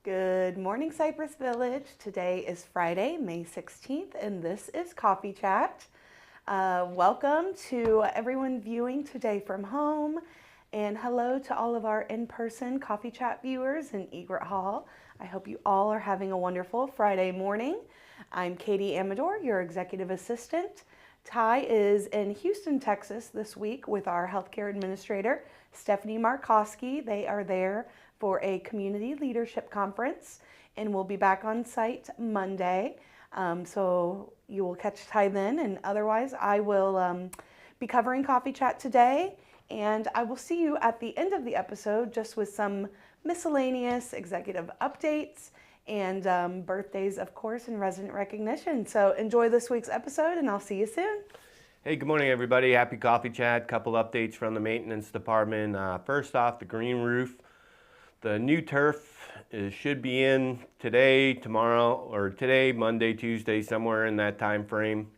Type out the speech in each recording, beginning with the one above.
Good morning, Cypress Village. Today is Friday, May 16th, and this is Coffee Chat. Welcome to everyone viewing today from home, and hello to all of our in-person Coffee Chat viewers in Egret Hall. I hope you all are having a wonderful Friday morning. I'm Katie Amador, your executive assistant. Ty is in Houston, Texas this week with our healthcare administrator, Stephanie Markowski. They are there for a community leadership conference, and we'll be back on site Monday. So you will catch Ty then, and otherwise I will be covering Coffee Chat today, and I will see you at the end of the episode just with some miscellaneous executive updates and birthdays, of course, and resident recognition. So enjoy this week's episode, and I'll see you soon. Hey, good morning, everybody. Happy Coffee Chat. Couple updates from the maintenance department. First off, the green roof. The new turf should be in today, tomorrow, or today, Monday, Tuesday, somewhere in that time frame.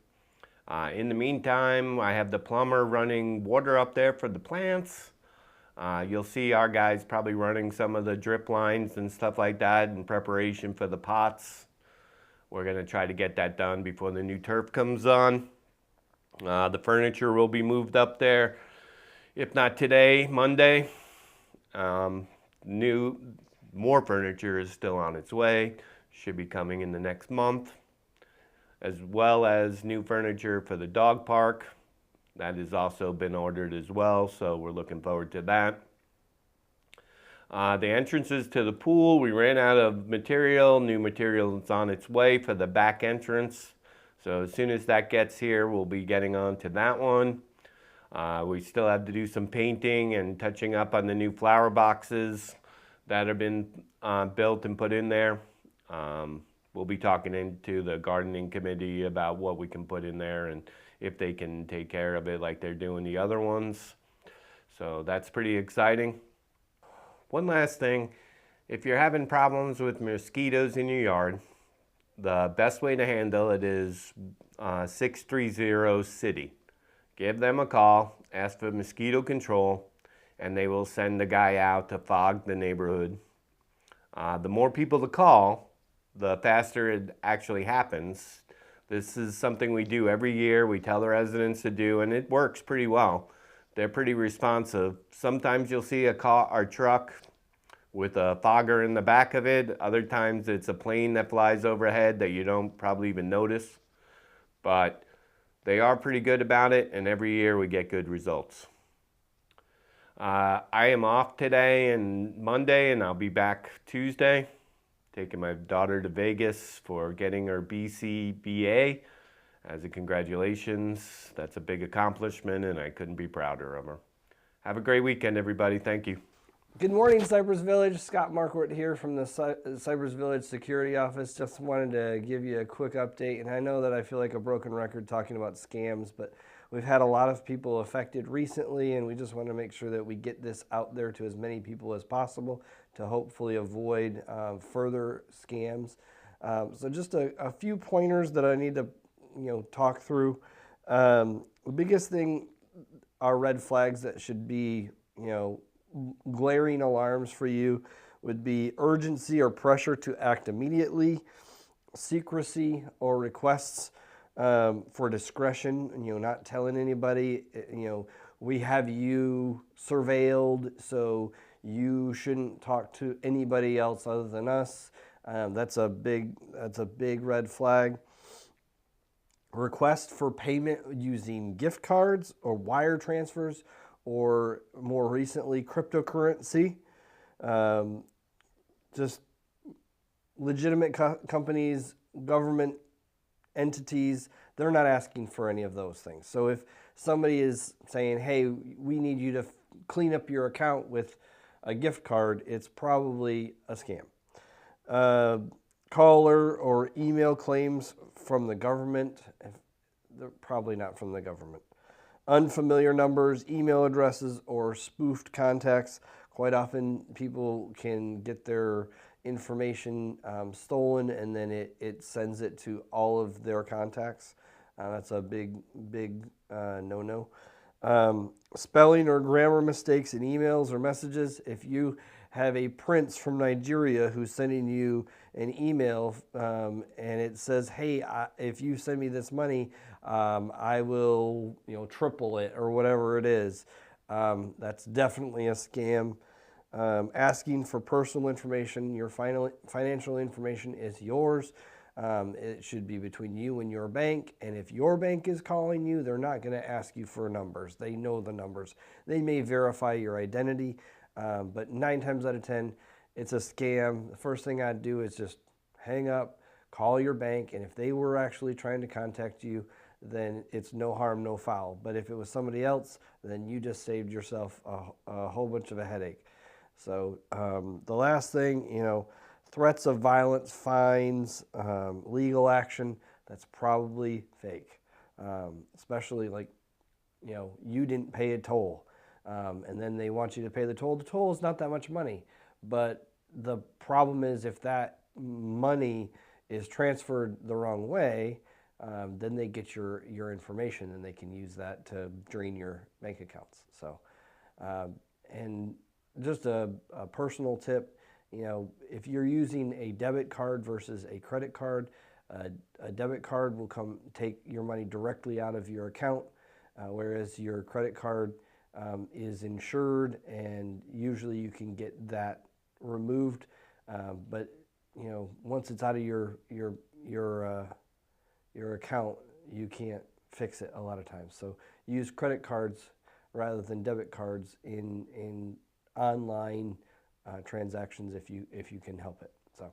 In the meantime, I have the plumber running water up there for the plants. You'll see our guys probably running some of the drip lines and stuff like that in preparation for the pots. We're going to try to get that done before the new turf comes on. The furniture will be moved up there, if not today, Monday. More furniture is still on its way, should be coming in the next month, as well as new furniture for the dog park. That has also been ordered as well, so we're looking forward to that. The entrances to the pool, we ran out of material. New material is on its way for the back entrance. So as soon as that gets here, we'll be getting on to that one. We still have to do some painting and touching up on the new flower boxes that have been built and put in there. We'll be talking into the gardening committee about what we can put in there and if they can take care of it like they're doing the other ones. So that's pretty exciting. One last thing, if you're having problems with mosquitoes in your yard, the best way to handle it is 630-CITY. Give them a call, ask for mosquito control, and they will send a guy out to fog the neighborhood. The more people to call, the faster it actually happens. This is something we do every year. We tell the residents to do, and it works pretty well. They're pretty responsive. Sometimes you'll see a car or truck with a fogger in the back of it. Other times it's a plane that flies overhead that you don't probably even notice. But they are pretty good about it, and every year we get good results. I am off today and Monday, and I'll be back Tuesday, taking my daughter to Vegas for getting her BCBA. As a congratulations, that's a big accomplishment, and I couldn't be prouder of her. Have a great weekend, everybody. Thank you. Good morning, Cypress Village. Scott Marquardt here from the Cypress Village Security Office. Just wanted to give you a quick update, and I know that I feel like a broken record talking about scams, but we've had a lot of people affected recently, and we just want to make sure that we get this out there to as many people as possible to hopefully avoid further scams. So just a few pointers that I need to talk through. The biggest thing are red flags that should be glaring alarms for you would be urgency or pressure to act immediately, secrecy or requests for discretion, not telling anybody, we have you surveilled, so you shouldn't talk to anybody else other than us. That's a big red flag. Request for payment using gift cards or wire transfers, or more recently, cryptocurrency. Just legitimate companies, government entities, they're not asking for any of those things. So if somebody is saying, hey, we need you to clean up your account with a gift card, it's probably a scam. Caller or email claims from the government, they're probably not from the government. Unfamiliar numbers, email addresses, or spoofed contacts. Quite often people can get their information stolen, and then it sends it to all of their contacts. That's a big no-no. Spelling or grammar mistakes in emails or messages. If you have a prince from Nigeria who's sending you an email, and it says, hey, if you send me this money, I will, triple it or whatever it is. That's definitely a scam. Asking for personal information, your financial information is yours. It should be between you and your bank. And if your bank is calling you, they're not going to ask you for numbers. They know the numbers. They may verify your identity, but 9 times out of 10, it's a scam. The first thing I'd do is just hang up, call your bank, and if they were actually trying to contact you, then it's no harm, no foul. But if it was somebody else, then you just saved yourself a whole bunch of a headache. So the last thing, threats of violence, fines, legal action, that's probably fake. Especially like, you didn't pay a toll, and then they want you to pay the toll. The toll is not that much money, but the problem is if that money is transferred the wrong way, then they get your information and they can use that to drain your bank accounts. So, and just a personal tip, if you're using a debit card versus a credit card, a debit card will come take your money directly out of your account, whereas your credit card is insured, and usually you can get that removed. But once it's out of your account, you can't fix it a lot of times. So use credit cards rather than debit cards in online transactions if you can help it. So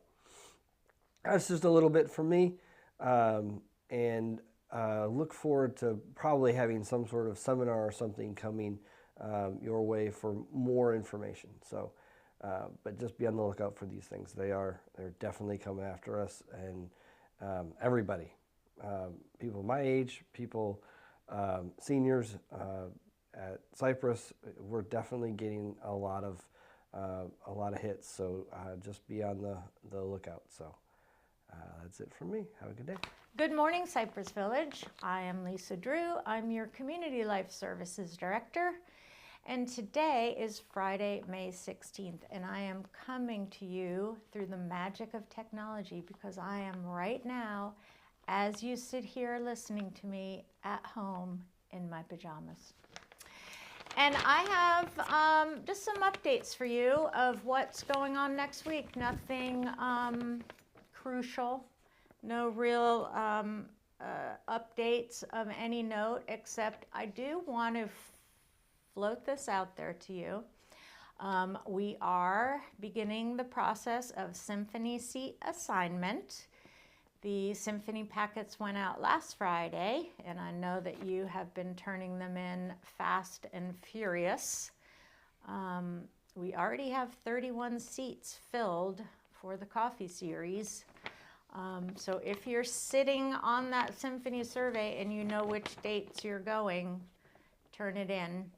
that's just a little bit from me, and look forward to probably having some sort of seminar or something coming your way for more information. So but just be on the lookout for these things. They're definitely coming after us, and everybody, people my age, people, seniors at Cypress, we're definitely getting a lot of hits. So just be on the lookout. So that's it from me. Have a good day. Good morning, Cypress Village. I am Lisa Drew. I'm your Community Life Services Director. And today is Friday, May 16th, and I am coming to you through the magic of technology because I am right now, as you sit here listening to me, at home in my pajamas. And I have just some updates for you of what's going on next week. Nothing crucial, no real updates of any note, except I do want to float this out there to you. We are beginning the process of symphony seat assignment. The symphony packets went out last Friday, and I know that you have been turning them in fast and furious. We already have 31 seats filled for the coffee series. So if you're sitting on that symphony survey and you know which dates you're going, turn it in.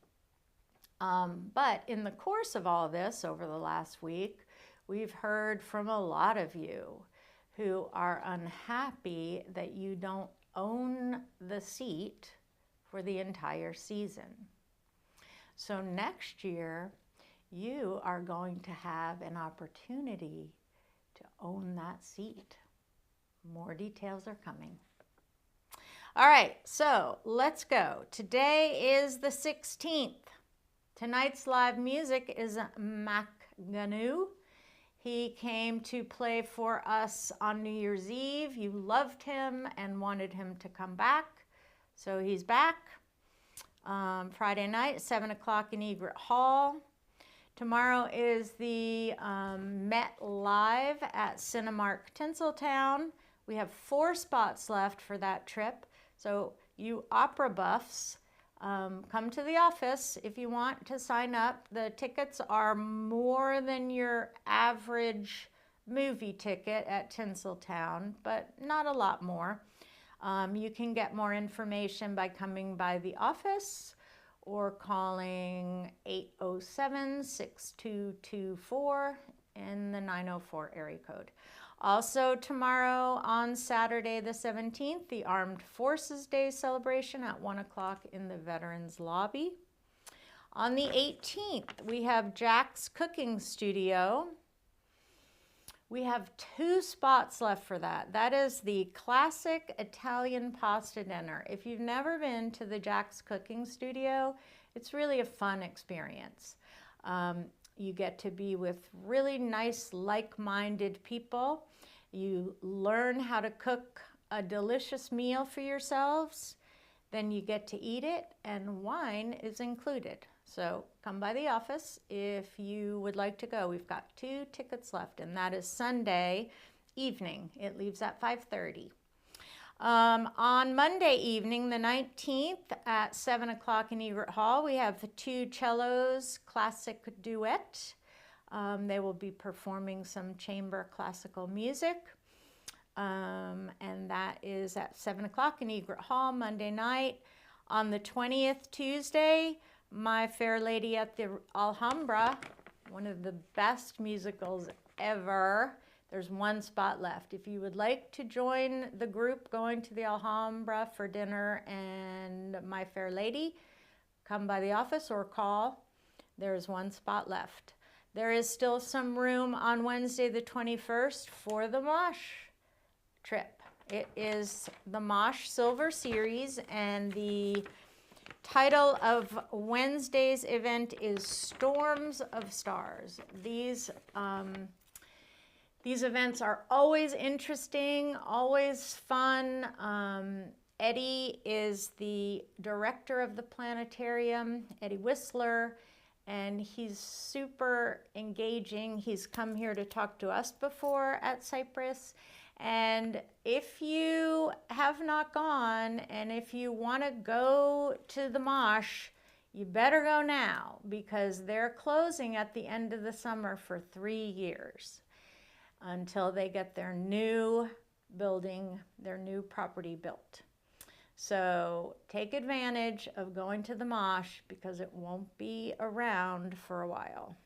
But in the course of all this over the last week, we've heard from a lot of you who are unhappy that you don't own the seat for the entire season. So next year, you are going to have an opportunity to own that seat. More details are coming. All right, so let's go. Today is the 16th. Tonight's live music is Mac Ganu. He came to play for us on New Year's Eve. You loved him and wanted him to come back. So he's back. Friday night, 7 o'clock in Egret Hall. Tomorrow is the Met Live at Cinemark Tinseltown. We have 4 spots left for that trip. So you opera buffs, come to the office if you want to sign up. The tickets are more than your average movie ticket at Tinseltown, but not a lot more. You can get more information by coming by the office or calling 807-6224 in the 904 area code. Also tomorrow on Saturday the 17th, the Armed Forces Day celebration at 1 o'clock in the Veterans Lobby. On the 18th, we have Jack's Cooking Studio. We have 2 spots left for that. That is the classic Italian pasta dinner. If you've never been to the Jack's Cooking Studio, it's really a fun experience. You get to be with really nice, like-minded people. You learn how to cook a delicious meal for yourselves. Then you get to eat it, and wine is included. So come by the office if you would like to go. We've got 2 tickets left, and that is Sunday evening. It leaves at 5:30. On Monday evening, the 19th, at 7 o'clock in Egret Hall, we have the 2 cellos classic duet. They will be performing some chamber classical music. And that is at 7 o'clock in Egret Hall, Monday night. On the 20th, Tuesday, My Fair Lady at the Alhambra, one of the best musicals ever. There's 1 spot left. If you would like to join the group going to the Alhambra for dinner and My Fair Lady, come by the office or call. There's 1 spot left. There is still some room on Wednesday the 21st for the Mosh trip. It is the Mosh Silver Series, and the title of Wednesday's event is Storms of Stars. These events are always interesting, always fun. Eddie is the director of the planetarium, Eddie Whistler, and he's super engaging. He's come here to talk to us before at Cypress. And if you have not gone, and if you want to go to the Mosh, you better go now, because they're closing at the end of the summer for 3 years until they get their new building, their new property built. So take advantage of going to the Mosh, because it won't be around for a while.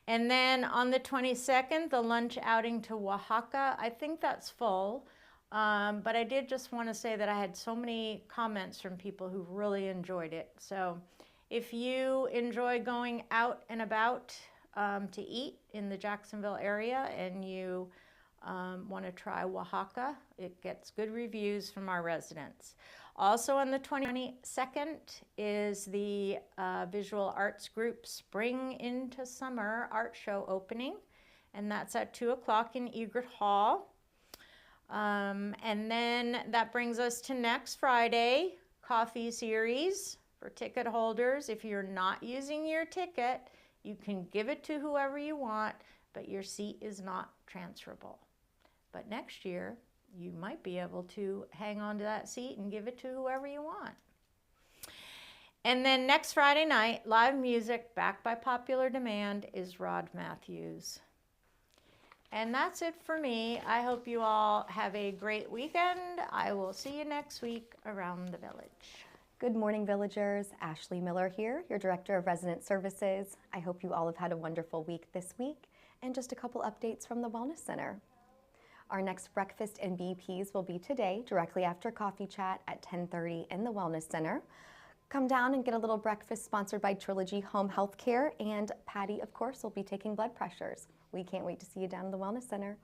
And then on the 22nd, the lunch outing to Oaxaca. I think that's full, but I did just want to say that I had so many comments from people who really enjoyed it. So if you enjoy going out and about to eat in the Jacksonville area, and you want to try Oaxaca, it gets good reviews from our residents. Also on the 22nd is the Visual Arts Group Spring into Summer art show opening, and that's at 2 o'clock in Egret Hall. And then that brings us to next Friday, Coffee Series for ticket holders. If you're not using your ticket, you can give it to whoever you want, but your seat is not transferable. But next year, you might be able to hang on to that seat and give it to whoever you want. And then next Friday night, live music, backed by popular demand, is Rod Matthews. And that's it for me. I hope you all have a great weekend. I will see you next week around the village. Good morning, villagers. Ashley Miller here, your Director of Resident Services. I hope you all have had a wonderful week this week, and just a couple updates from the Wellness Center. Our next breakfast and BPs will be today, directly after Coffee Chat at 10:30 in the Wellness Center. Come down and get a little breakfast sponsored by Trilogy Home Health Care, and Patty, of course, will be taking blood pressures. We can't wait to see you down in the Wellness Center.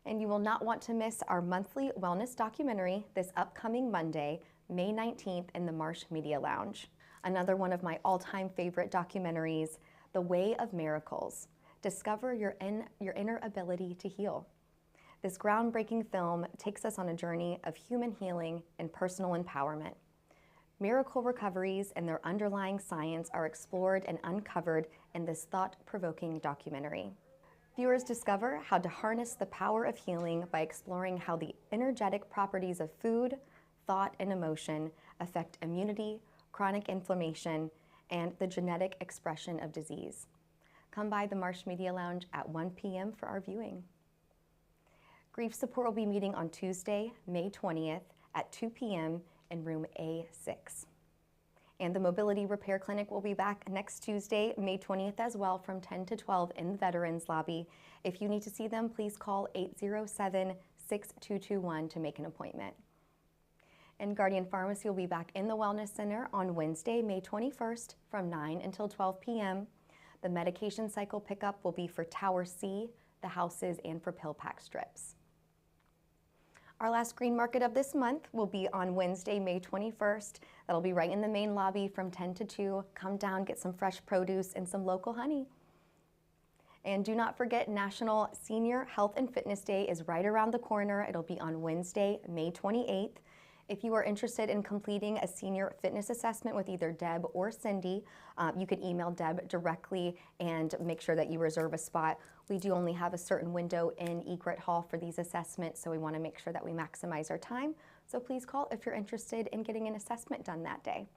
And you will not want to miss our monthly wellness documentary this upcoming Monday, May 19th in the Marsh Media Lounge. Another one of my all-time favorite documentaries, The Way of Miracles. Discover your inner ability to heal. This groundbreaking film takes us on a journey of human healing and personal empowerment. Miracle recoveries and their underlying science are explored and uncovered in this thought-provoking documentary. Viewers discover how to harness the power of healing by exploring how the energetic properties of food, thought, and emotion affect immunity, chronic inflammation, and the genetic expression of disease. Come by the Marsh Media Lounge at 1 p.m. for our viewing. Grief Support will be meeting on Tuesday, May 20th at 2 p.m. in room A6. And the Mobility Repair Clinic will be back next Tuesday, May 20th as well, from 10 to 12 in the Veterans Lobby. If you need to see them, please call 807-6221 to make an appointment. And Guardian Pharmacy will be back in the Wellness Center on Wednesday, May 21st from 9 until 12 p.m. The medication cycle pickup will be for Tower C, the houses, and for pill pack strips. Our last green market of this month will be on Wednesday, May 21st. That'll be right in the main lobby from 10 to 2. Come down, get some fresh produce and some local honey. And do not forget, National Senior Health and Fitness Day is right around the corner. It'll be on Wednesday, May 28th. If you are interested in completing a senior fitness assessment with either Deb or Cindy, you can email Deb directly and make sure that you reserve a spot. We do only have a certain window in Egret Hall for these assessments, so we want to make sure that we maximize our time. So please call if you're interested in getting an assessment done that day.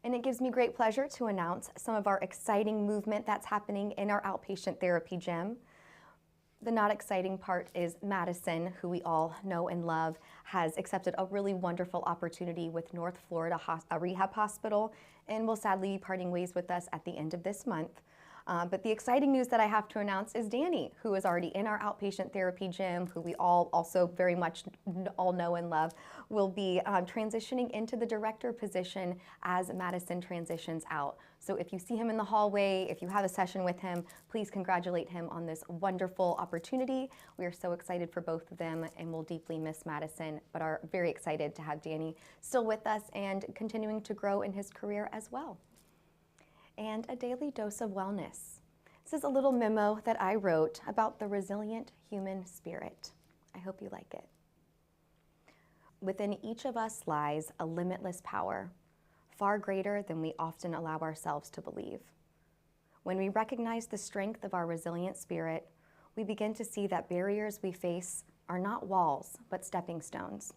And it gives me great pleasure to announce some of our exciting movement that's happening in our outpatient therapy gym. The not exciting part is Madison, who we all know and love, has accepted a really wonderful opportunity with North Florida Rehab Hospital and will sadly be parting ways with us at the end of this month. But the exciting news that I have to announce is Danny, who is already in our outpatient therapy gym, who we all also very much all know and love, will be transitioning into the director position as Madison transitions out. So if you see him in the hallway, if you have a session with him, please congratulate him on this wonderful opportunity. We are so excited for both of them and we'll deeply miss Madison, but are very excited to have Danny still with us and continuing to grow in his career as well. And a daily dose of wellness. This is a little memo that I wrote about the resilient human spirit. I hope you like it. Within each of us lies a limitless power, far greater than we often allow ourselves to believe. When we recognize the strength of our resilient spirit, we begin to see that barriers we face are not walls, but stepping stones.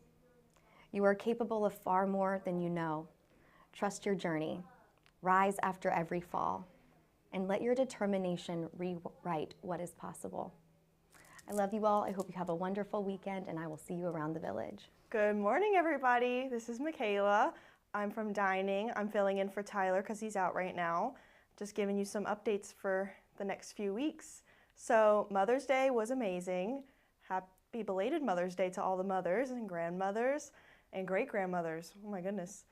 You are capable of far more than you know. Trust your journey. Rise after every fall, and let your determination rewrite what is possible. I love you all. I hope you have a wonderful weekend, and I will see you around the village. Good morning, everybody. This is Michaela. I'm from Dining. I'm filling in for Tyler because he's out right now. Just giving you some updates for the next few weeks. So Mother's Day was amazing. Happy belated Mother's Day to all the mothers and grandmothers and great-grandmothers. Oh my goodness.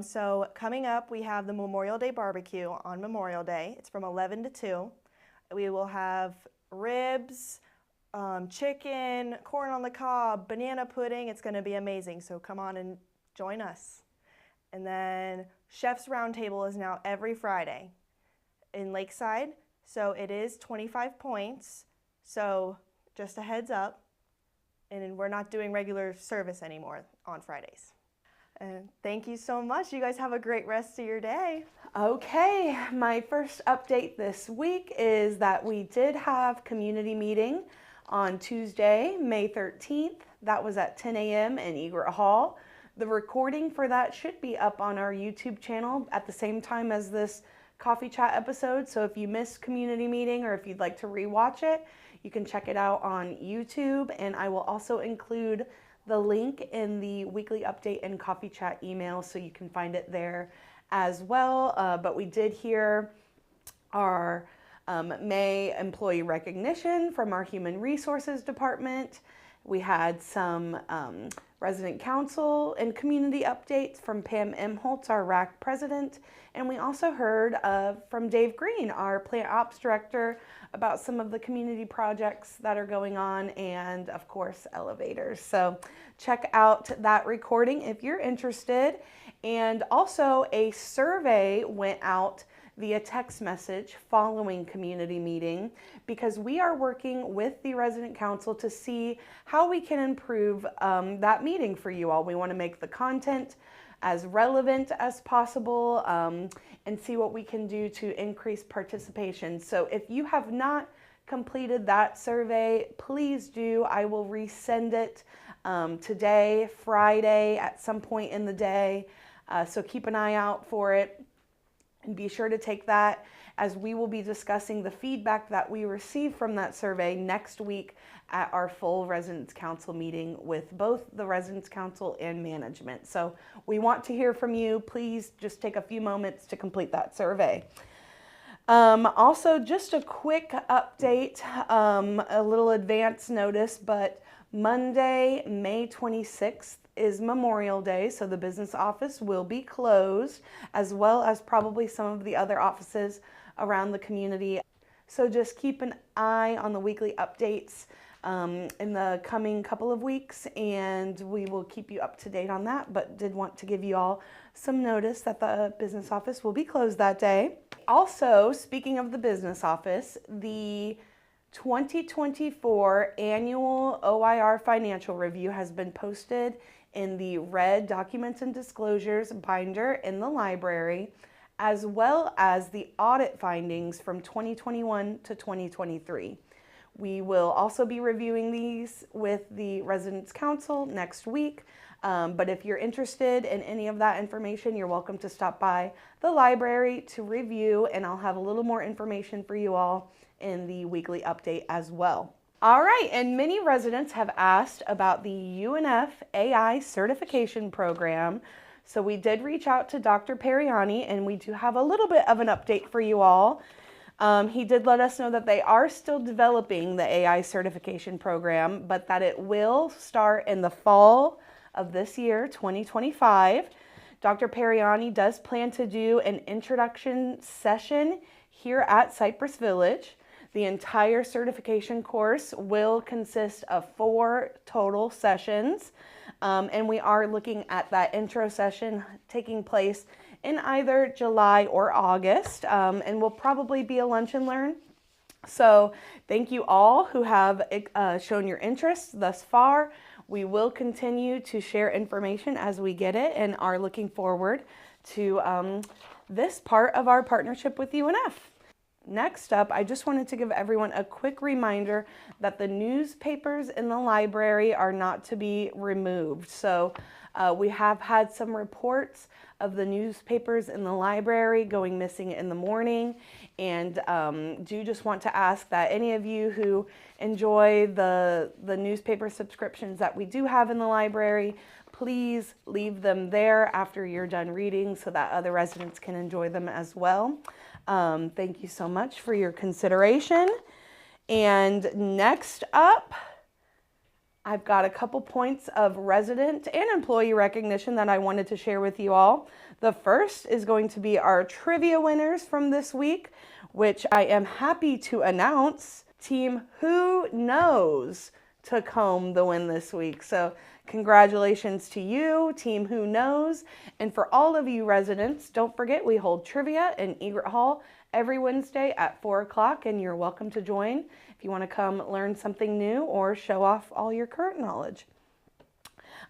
So coming up, we have the Memorial Day barbecue on Memorial Day. It's from 11 to 2. We will have ribs, chicken, corn on the cob, banana pudding. It's going to be amazing. So come on and join us. And then Chef's Roundtable is now every Friday in Lakeside. So it is 25 points. So just a heads up. And we're not doing regular service anymore on Fridays. And thank you so much. You guys have a great rest of your day. Okay, my first update this week is that we did have community meeting on Tuesday, May 13th. That was at 10 a.m. in Egret Hall. The recording for that should be up on our YouTube channel at the same time as this Coffee Chat episode. So if you missed community meeting or if you'd like to rewatch it, you can check it out on YouTube. And I will also include the link in the weekly update and Coffee Chat email so you can find it there as well. But we did hear our May employee recognition from our Human Resources Department. We had some resident council and community updates from Pam Imholtz, our RAC president. And we also heard from Dave Green, our plant ops director, about some of the community projects that are going on and of course elevators. So check out that recording if you're interested. And also a survey went out via text message following community meeting because we are working with the resident council to see how we can improve that meeting for you all. We want to make the content as relevant as possible and see what we can do to increase participation. So if you have not completed that survey, please do. I will resend it today, Friday, at some point in the day. So keep an eye out for it. And be sure to take that as we will be discussing the feedback that we received from that survey next week at our full Residents Council meeting with both the Residents Council and management. So we want to hear from you. Please just take a few moments to complete that survey. Also, just a quick update, a little advance notice, but Monday, May 26th is Memorial Day, so the business office will be closed, as well as probably some of the other offices around the community. So just keep an eye on the weekly updates in the coming couple of weeks, and we will keep you up to date on that, but did want to give you all some notice that the business office will be closed that day. Also, speaking of the business office, the 2024 annual OIR financial review has been posted in the red documents and disclosures binder in the library, as well as the audit findings from 2021 to 2023. We will also be reviewing these with the Residents Council next week, but if you're interested in any of that information, you're welcome to stop by the library to review, and I'll have a little more information for you all in the weekly update as well. All right, and many residents have asked about the UNF AI certification program. So we did reach out to Dr. Periani, and we do have a little bit of an update for you all. He did let us know that they are still developing the AI certification program, but that it will start in the fall of this year, 2025. Dr. Periani does plan to do an introduction session here at Cypress Village. The entire certification course will consist of 4 total sessions, and we are looking at that intro session taking place in either July or August, and will probably be a lunch and learn. So thank you all who have shown your interest thus far. We will continue to share information as we get it, and are looking forward to this part of our partnership with UNF. Next up, I just wanted to give everyone a quick reminder that the newspapers in the library are not to be removed. So we have had some reports of the newspapers in the library going missing in the morning, and do just want to ask that any of you who enjoy the newspaper subscriptions that we do have in the library, please leave them there after you're done reading so that other residents can enjoy them as well. Thank you so much for your consideration. And next up, I've got a couple points of resident and employee recognition that I wanted to share with you all. The first is going to be our trivia winners from this week, which I am happy to announce. Team Who Knows took home the win this week. So congratulations to you, Team Who Knows. And for all of you residents, don't forget we hold trivia in Egret Hall every Wednesday at 4 o'clock, and you're welcome to join if you want to come learn something new or show off all your current knowledge.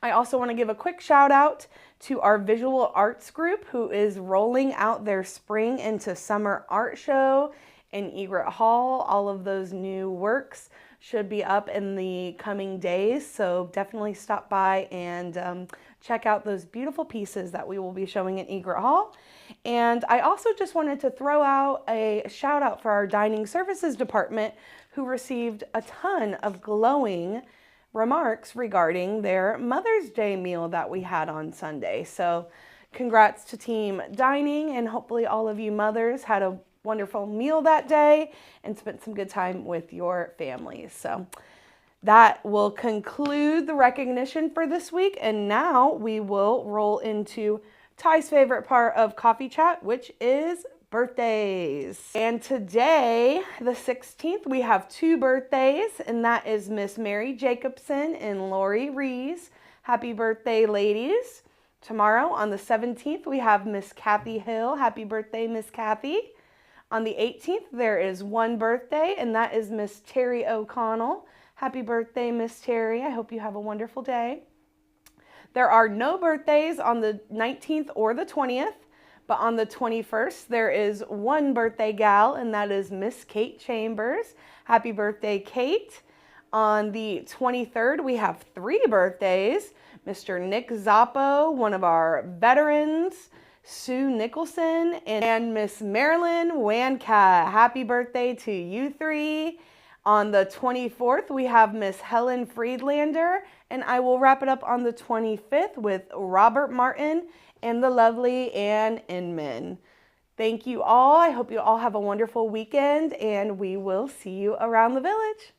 I also want to give a quick shout out to our visual arts group, who is rolling out their spring into summer art show in Egret Hall. All of those new works should be up in the coming days, so definitely stop by and check out those beautiful pieces that we will be showing in Egret Hall. And I also just wanted to throw out a shout out for our dining services department, who received a ton of glowing remarks regarding their Mother's Day meal that we had on Sunday. So congrats to Team Dining, and hopefully all of you mothers had a wonderful meal that day and spent some good time with your families. So that will conclude the recognition for this week, and now we will roll into Ty's favorite part of Coffee Chat, which is birthdays. And today, the 16th, we have 2 birthdays, and that is Miss Mary Jacobson and Lori Rees. Happy birthday, ladies. Tomorrow, on the 17th, we have Miss Kathy Hill. Happy birthday, Miss Kathy. On the 18th, there is 1 birthday, and that is Miss Terry O'Connell. Happy birthday, Miss Terry. I hope you have a wonderful day. There are no birthdays on the 19th or the 20th, but on the 21st, there is 1 birthday gal, and that is Miss Kate Chambers. Happy birthday, Kate. On the 23rd, we have 3 birthdays. Mr. Nick Zappo, one of our veterans, Sue Nicholson, and Miss Marilyn Wancat. Happy birthday to you 3. On the 24th, we have Miss Helen Friedlander, and I will wrap it up on the 25th with Robert Martin and the lovely Ann Inman. Thank you all. I hope you all have a wonderful weekend, and we will see you around the village.